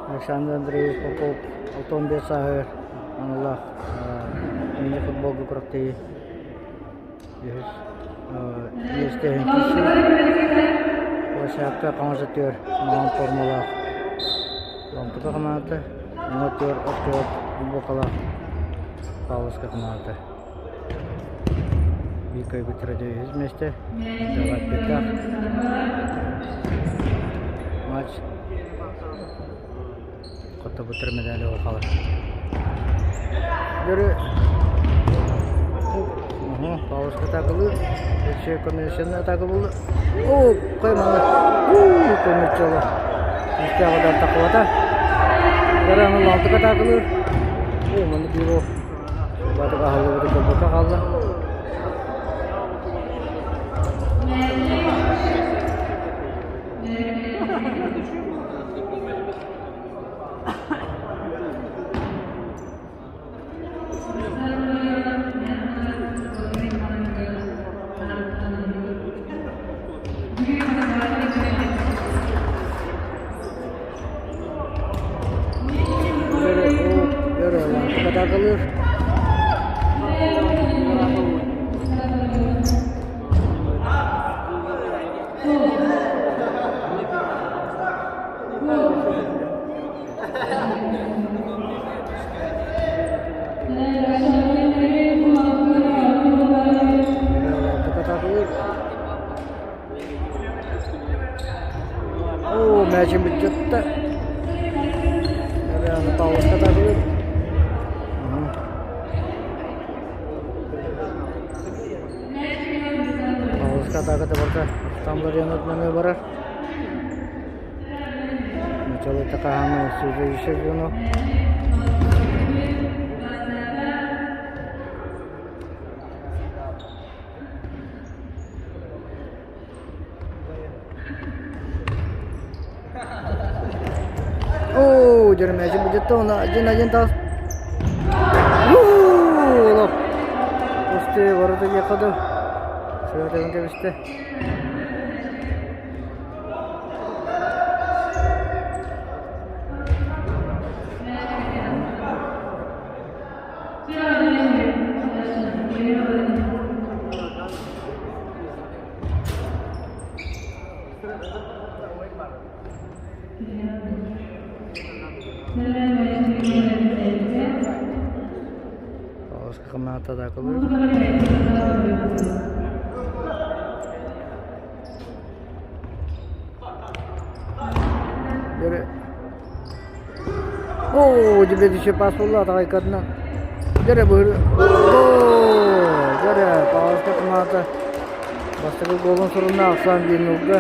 Александр Андреевич Попов, Алтон Бесахер, Аналах, мини футболку крутые. Есть техники. Площадка командир, мам формула. Лампа команда, мотор, актер, бокала, палуска команда. Вика и Битрадио вместе. Давай пятак. Матч. Кота бутырмедали оқалы. Görü. Пауызға тақылы. Өтше комбинацияны тақы болды. Қойманы. Көмет жолы. Үсті ағадар тақылата. Гараны лантыға тақылы. Мұны бейбо. Батыға қалды бұды көбіқа қалды. Takılır. Macam betul. Ada yang tahu kata dulu. Kata-kata berkah tambah yang namanya barar. Mencoba tekanan sudah juno. Jadi macam begitu nak jen tas. Loh. Pasti baru tu dia kado. Sudah tengok pasti. Paus ke mata dah kau. Jadi di pas pula tak ikatnya. Jadi ber. Jadi paus ke mata. Pasti golong suruna aksan di nuga.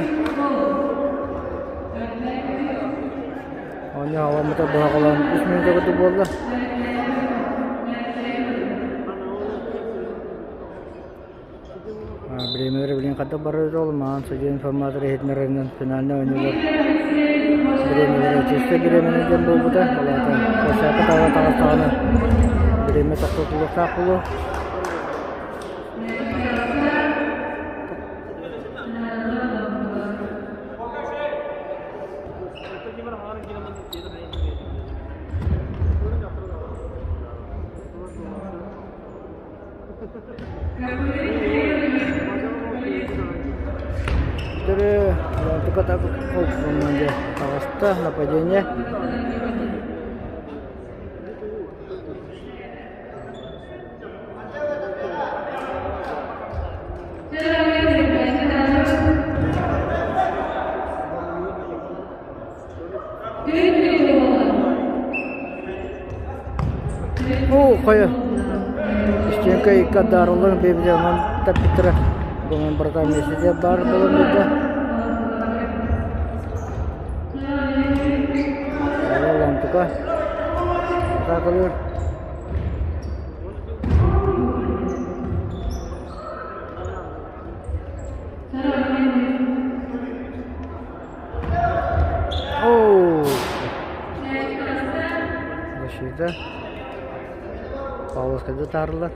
Hanya awam itu bakalan ismin ke tu bola. Bremer bilang kata baru rolman saja informasi rehat merenang penanda menyebut Bremer cista Bremer jam berapa? Kalau tak siapa tahu sana Bremer tak puluh. Jadi untuk kata menjadi kawasan apa jadinya? Kaya istiqomah ikat darulun beberapa tapi terus dengan pertanyaan saja baru belum ada. Lalu tukar, tak keluar. Sudah. Paus kerja taruhlah.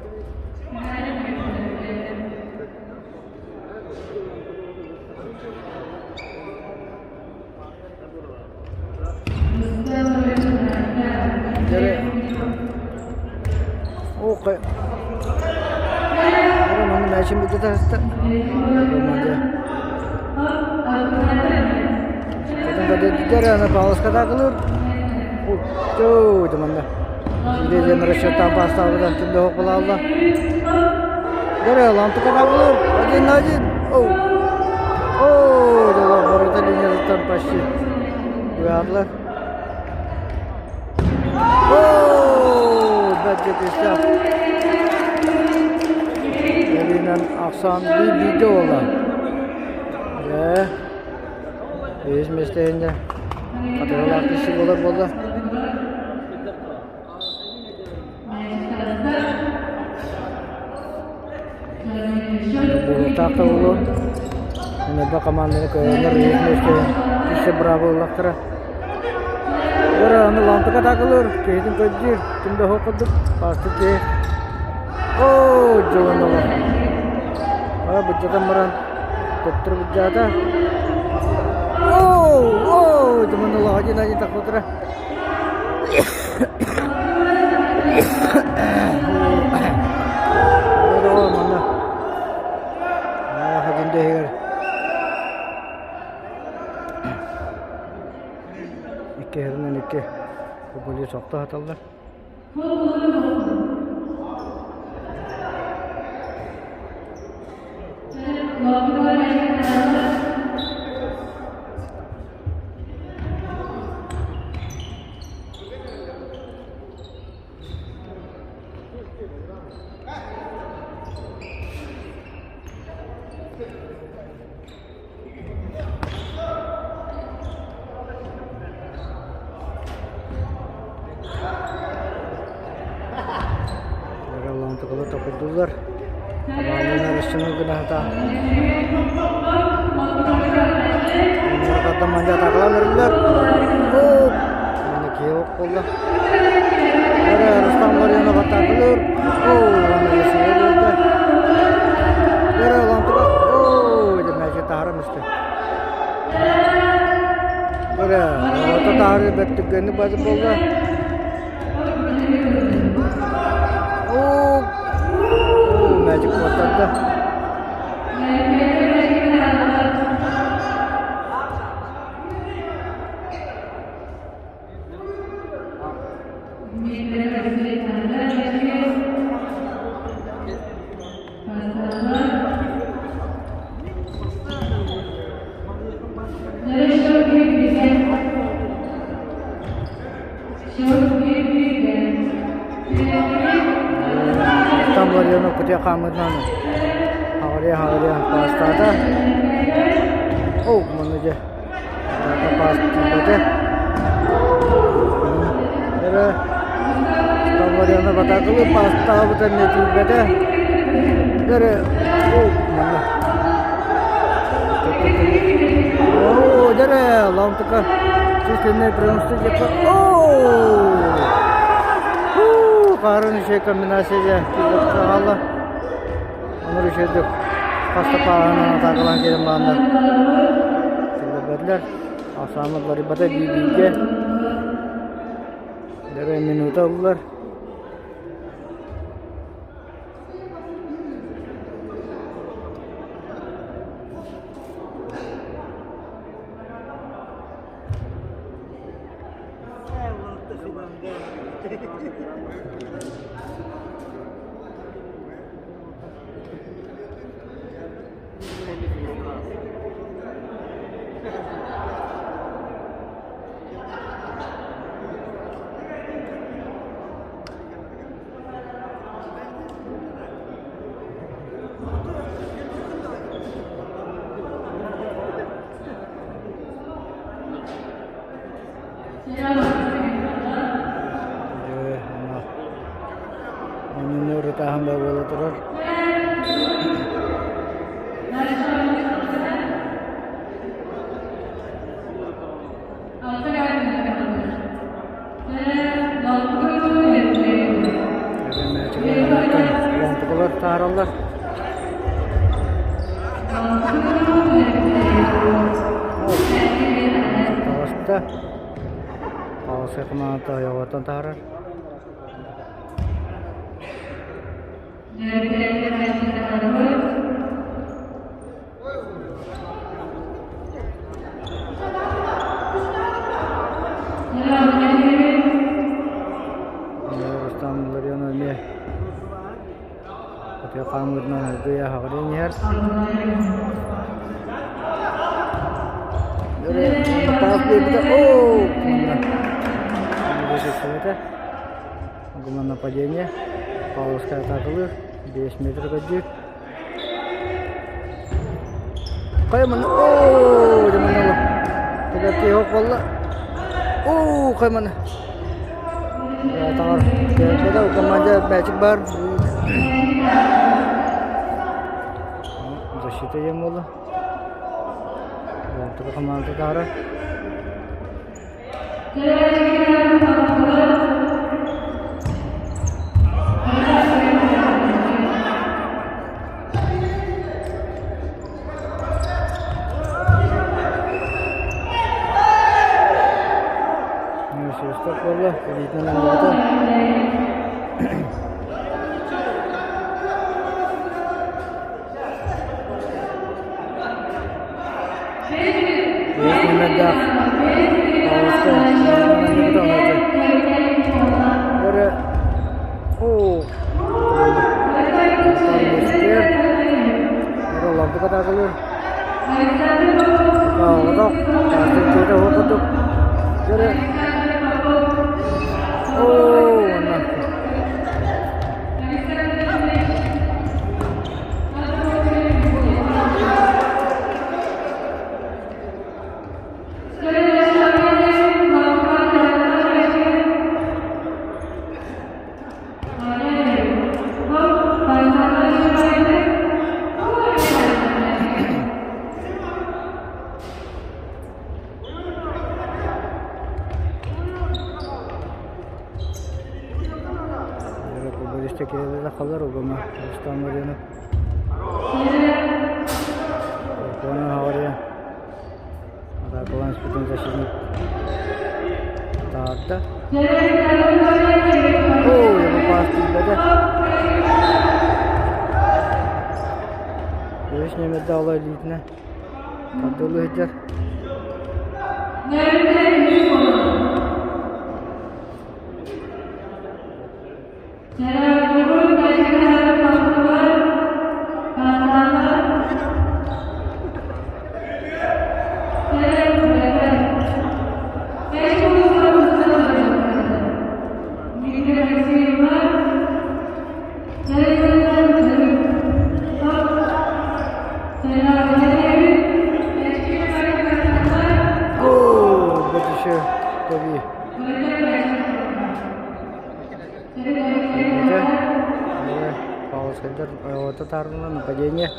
Jadi, oke. Jadi mana match itu terus tak? Mana? Kadang kadang jadi anak paus kata kelur. Oh, teman dah. Jadi generasi tanpa asal dah tidak hokul Allah. Jadi lantuk kata kelur. Ajin. Oh, dalam baru tadi nyertan pasti. Lihatlah. Oh, budget istirahat. Jadinan aksan di video lah. Ya, biz mesleğinde kategoriler kişi bola. Bulu takı ulu. Ini bak kamandını koyuyor. Biz mesleğin kişi bravo olaktır. Gara anu lantuk takılır. Kehitin kecil. Kimde hokuduk. Pasti ki. Oh, jalan Allah. Ah, bejatan meran. Dokter bejata. Oh, teman Allah aja takut dah. Aduh, mana? Ah, hajin deh. İki herinden iki. Bu golü soktu hatalar. Untuk kalau topik dolar, abangnya harus cenderung kena hata. Ini kata manja taklah dolar. Oh, ini kiok pula. Ada harus tambah yang nak kata dolar. Oh, ini sih dolar. Ada orang tu. Oh, ini macam taharan mesti. Ada, orang taharan betul gini baca pula. Magic water dah. Yang putih kamet nana, hawariya pasta dah. Oh, mana je? Apa pasta betul? Ada. Kamu yang nak bata tu pasta betul ni tu betul. Ada. Oh, mana? Oh, ada. Lam tu kan. Sistem ni beruntung je. Oh. Karın şey kombinasiya kita Allah onur işedik pasta pahalı takılan kelim banlar bedler asamı garibata bilge dere minuta oldular tahan bola terus. Taharallah. Pasta. Pausa kemana tahu ya watan taharan. Gimana нападение? Павловская атакылы 5 метр көддік. Қайман, ооо, деман алып. Тегерке хоқ болла. Ооо, қайман. Тағар, тегеркеде команда бәчік бар. Защита ем болды. Тұғы команда тағары. Стоп болды. Елейтінен болды. Елейтінен Tekrar kalır o zaman. İstanbul'da yanıp. Konu havaya. Ada kalan seperti zaşırını. Tahta. Oh, yang pasti beda. Terus nyemeda Allah lihatnya. Tak dulu hajar. Это тарно нападение.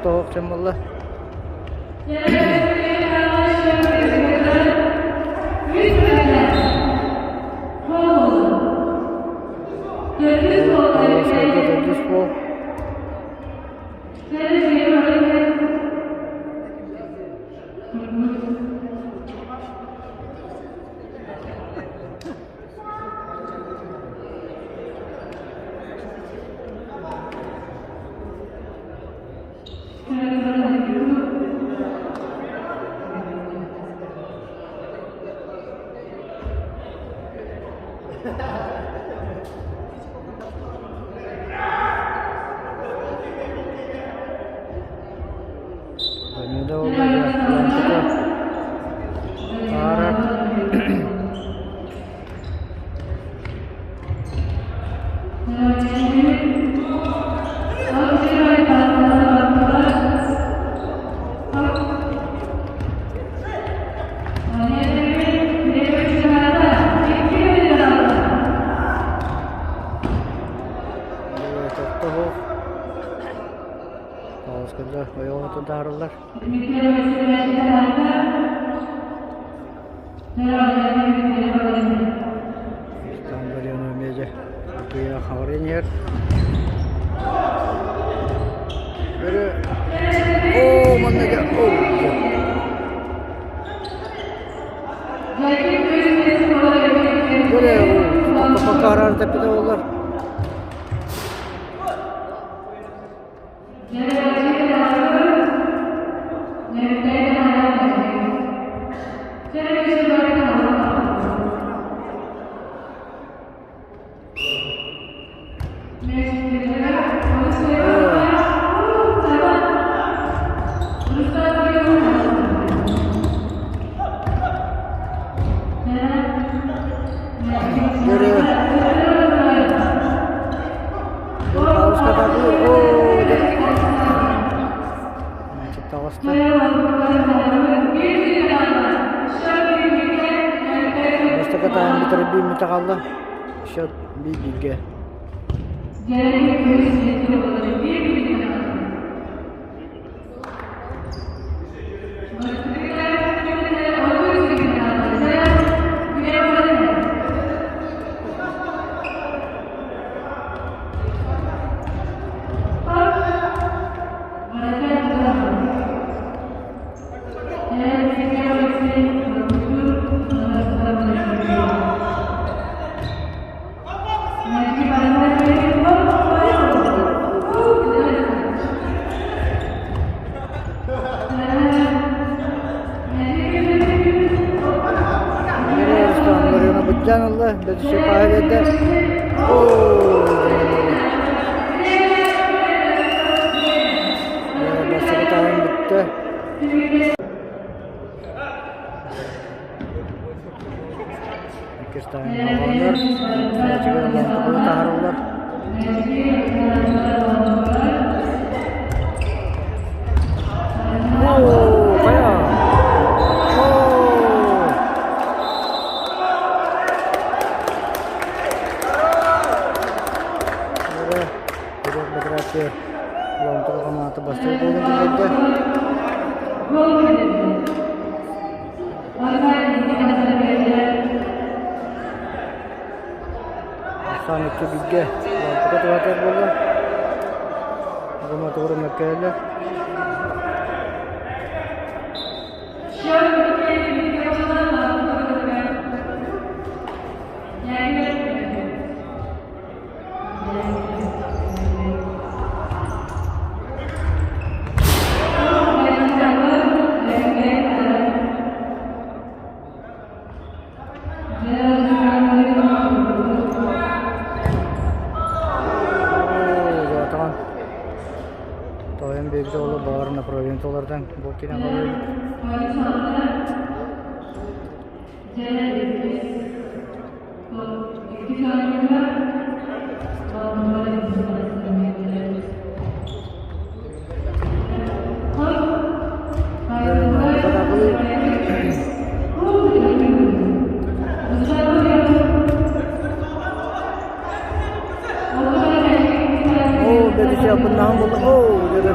Тоқ чамалла. Darlar. İstanbul yanılmayacak. Kıyak. Havarın yer. Böyle. Oo mana gel. Oo. Böyle o. Topa karar tepede olur. Katakan diterbi minta kallah shot bibiga. Allah, dari siapa ada? Oh, ya bahasa ketahuan betul. Kita mengalir, saya juga untuk taruhlah. Oh, kayak. Untuk kemana basta itu gitu. Asal itu juga. Untuk water bola. Rumah turun nakala. Belki de olur bağırına provintolardan bu kine kalıyor. Oh, jadi siapa nama bola? Oh, jadi.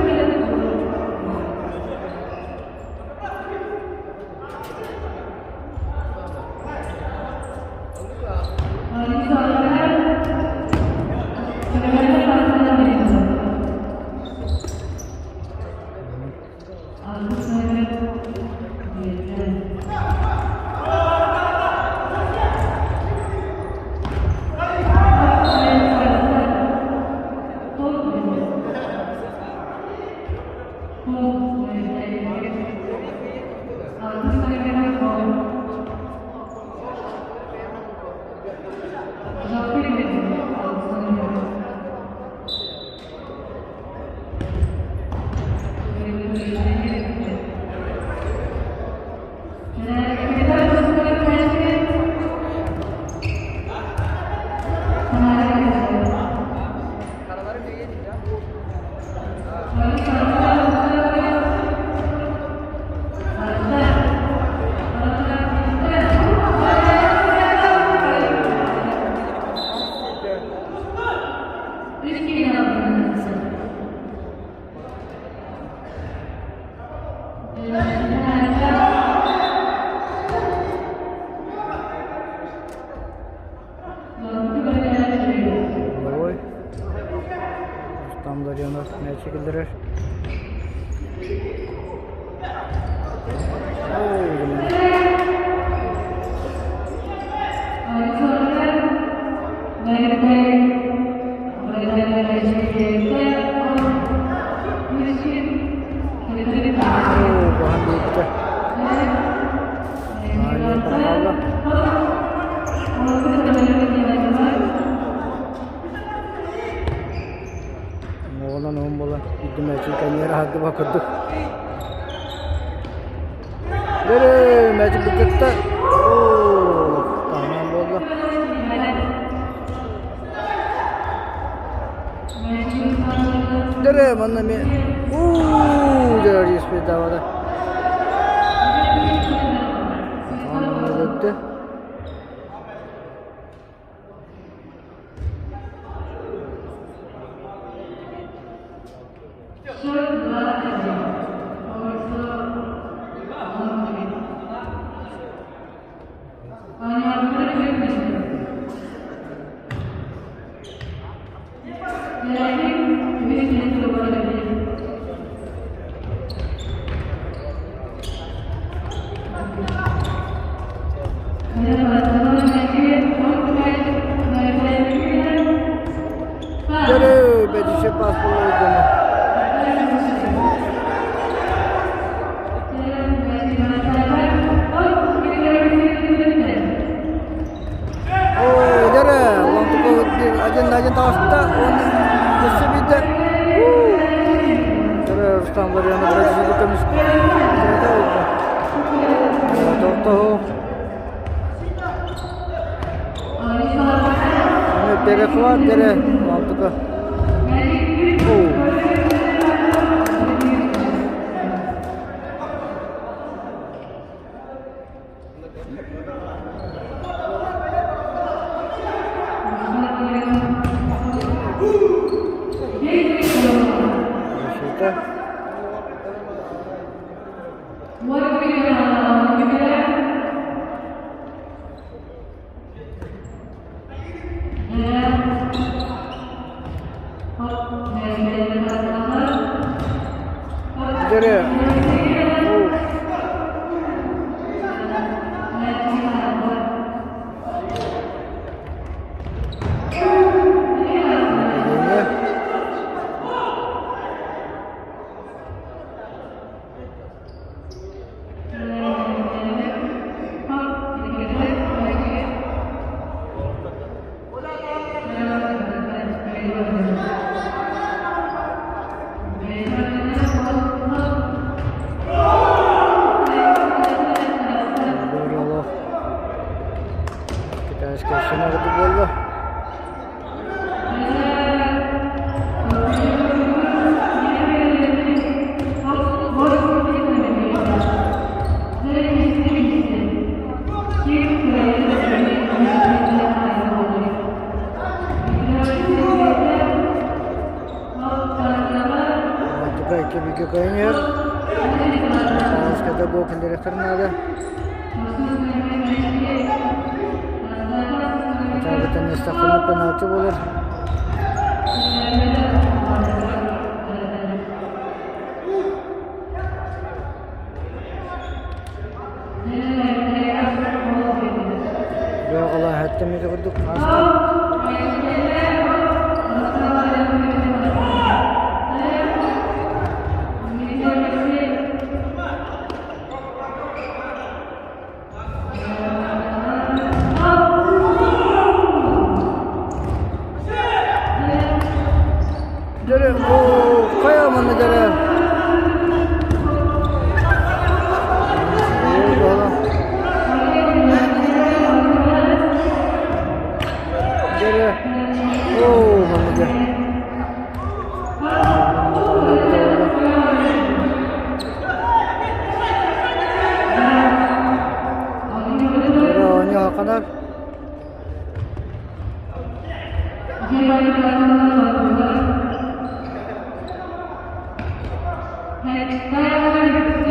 Hadi bakırdık. Dere mecbur bitti. Oo, tamam oldu. Dere mana mi? Dere ismi davada. Tamam oldu. Dere becişe paspor oldu. Ajan tawasta onu kesibide. Terus tambah yang berarti kita mesti tahu. Tahu. Ini tere kuat tere, mampu kah? Dere. Kesene gidip oldu. Juga iki kayaknya. Sekarang gua kendali karena ada. Kita nestafını penaltı olur. Ya Allah hatta mi kurduk hasta. Dere, kaya mana dere? Dere, mana dere? Dere, ne kadar?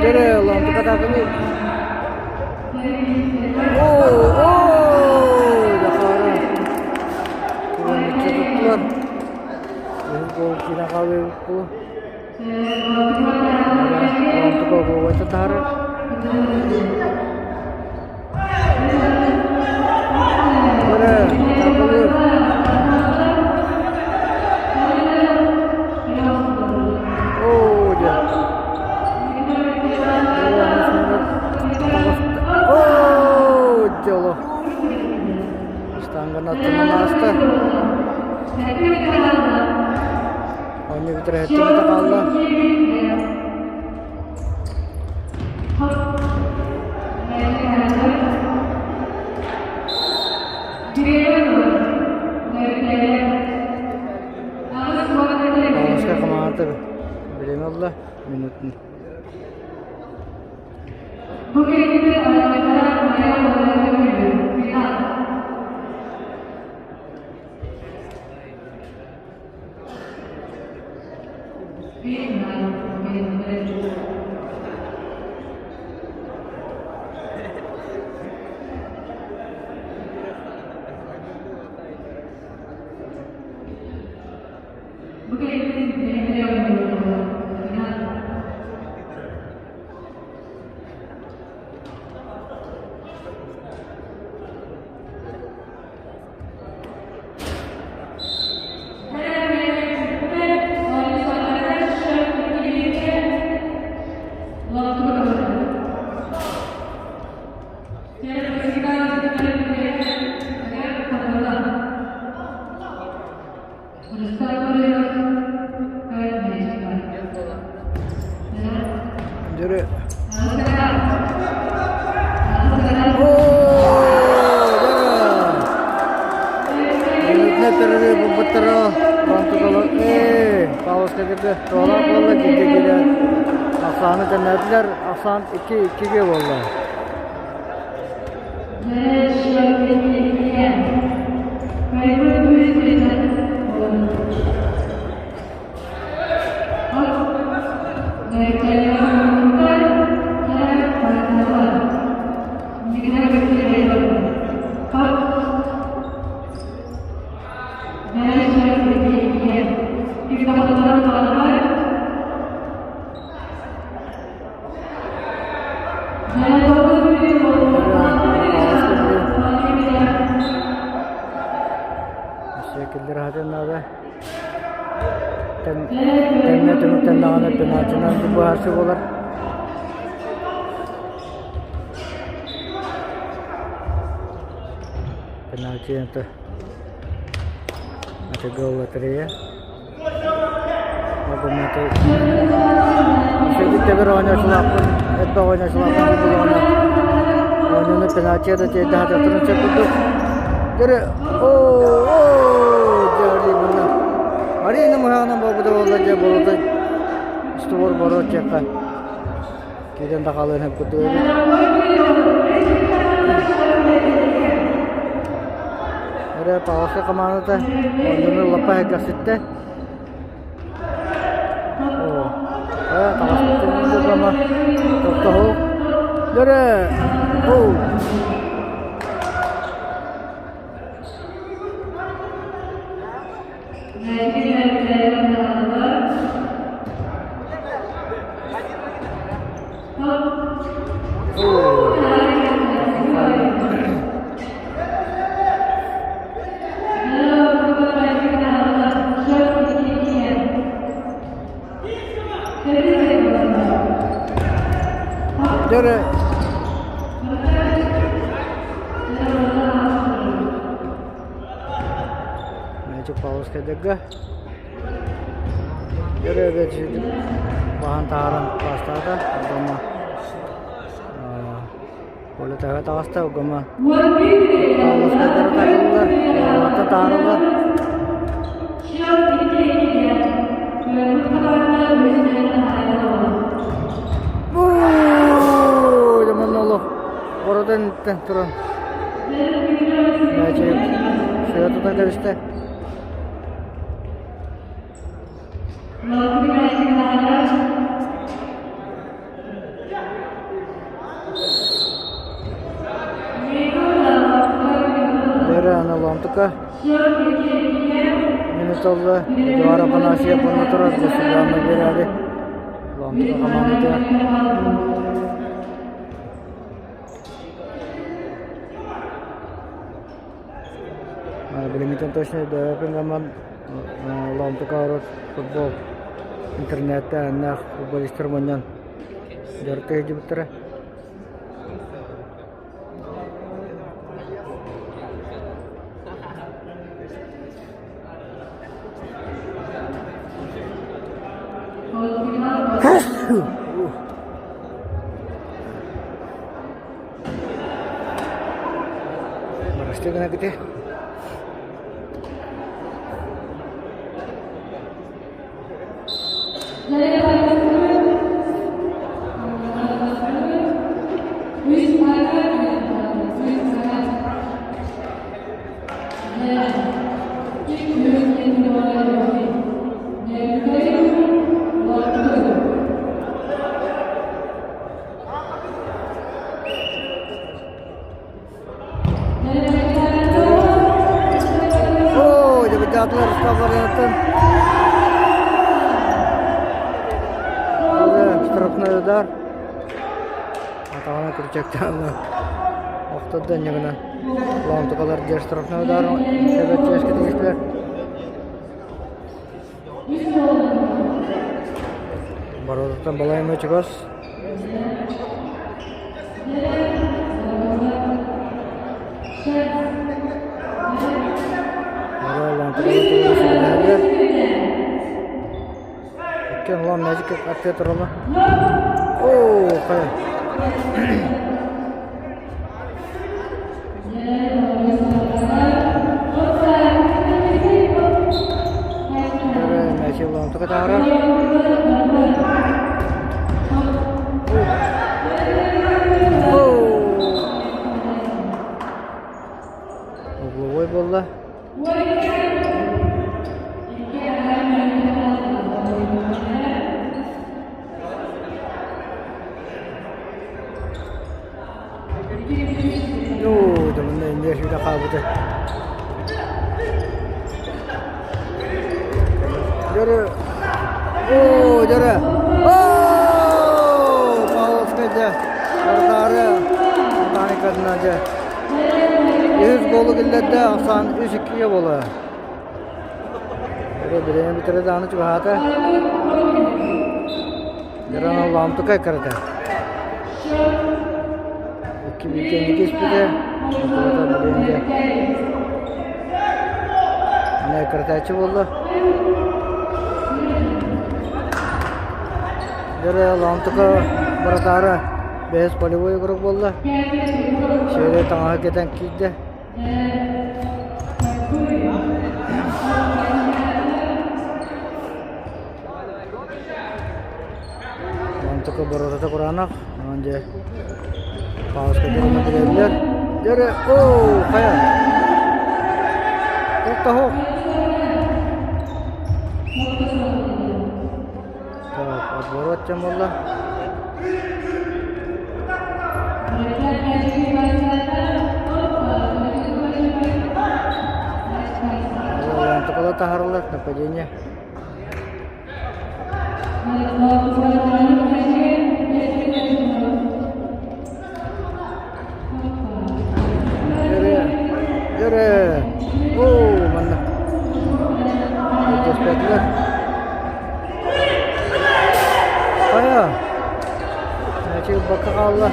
Dere, lan kata kami. Dakara. Kita gol kita kali itu. Untuk gol itu tarik. Dere, takut. Allah. Stanggan atımın hasta. Onu bir tane kaldı. minut nih. Jadi, minutnya terjadi beberapa waktu kalau paus ketika tolak bola gede Aslanı denediler. Aslan 2-2 oldu. Şekilde rahatınlarda temne tümükten dağına penaltıdan bu harcı olur. Penaltı itu ada gol baterai. Aku mati. Sedikit beronya selapun, itu beronya selapun di beronya. Beronya penaltı ada tidak ada terus cepat. Jadi, jadi benar. Hari ini mana bawa bola aja bola store baru cekan. Kita tak kalah hep kutu ini. Ada pausnya kemana teh? Ini lepas ke situ. Tawas itu sama tahu. Jadi, Jadi Maju paus ke jaga. Jadi ada di bahan taharan pasta kan, agama. Boleh tahu tahu agama. Paus ke jaga tadi lah, waktu taharan lah. Zaman Allah, orang turun. Maju, saya tu tak ada. Dera analam tuka. Minus Allah, juara penasia penuturan sudah menjadi. Alam tuka kemana tu? Begini contohnya ada pengalaman alam tuka orang football. Internetnya anak football instrumennya jarte aja betul. Pasti kena kita. Jadi atlar ıskablar yanıttın. Штрафной удар. Атағана күрчектен оқтады негінен. Ламтықалар жер штрафной удар. Себет жешке тегістілер. Бародықтан балайымы чығыз. Ламтықалар тегістілер. Кен лам нәжік әпте тұралы. Ооо, қай. Мәші ламтықы тағыра. Угловой болды. Temen-temen ini sudah kabut. Jare. Oh, jare. Oh, paus kerja. Bertara. Tani kadın aja. 100 golü gillette Hasan 3-2'ye bola. Birini bitirdi anı çıkahata. Jaran Allah'ım tukay karata. Bikin ispide. Burada birinci. Ne karataçı oldu. Jare lamtuka baratara behes polivoy grup oldu. Şöyle tangah keten kiydi. Lamtuka baratata kuranak. Anca paus keterima diambil. Jare, oh, kaya. Tahu. Tak, borat cemollah. Untuk kalau taharlah apa jadinya? Jare. Oh, mana? Itu spekler. Kaya. Macam bakal Allah.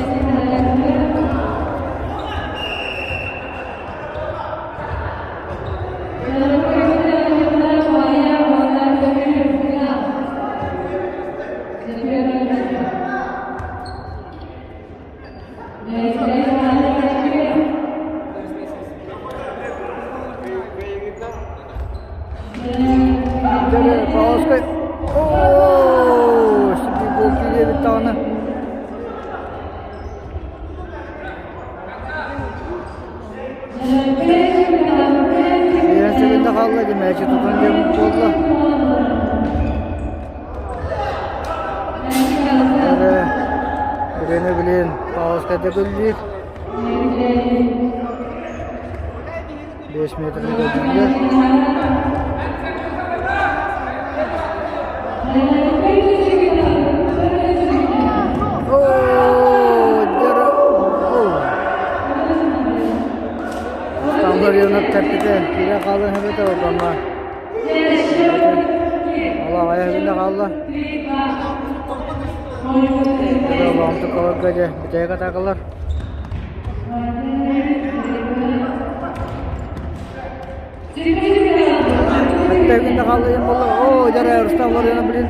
Jare, paus ke. Oh, sepi boki dia betul na. Yang sebentar kalau di match itu kan dia mukul lah. Jare, birini bilin paus ke dia beli. 5 metre juga. Yanıp tepkide kira kaldı hebe de orada. Allah ayağında kaldı. Burada bantı kavak gece biteye kadar kalır. Hatta evinde kaldı yan bolu. Oo jare Rustam var yana bilin.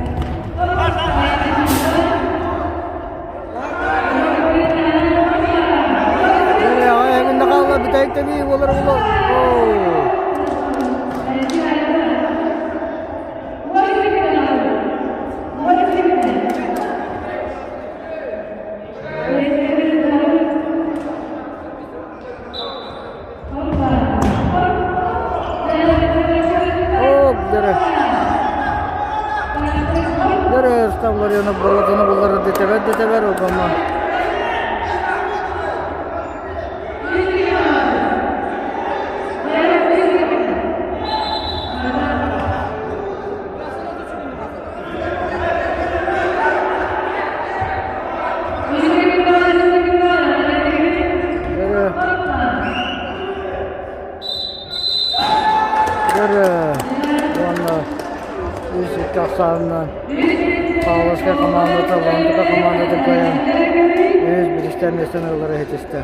Bitayık tabii olur olur. Jare Rustamlar yana bolatını bulları deteber o zaman. Onunla üst aksanından Pavlovska komandası, Vantıka komandası koyan 100 bir işten nesneleri yetişti.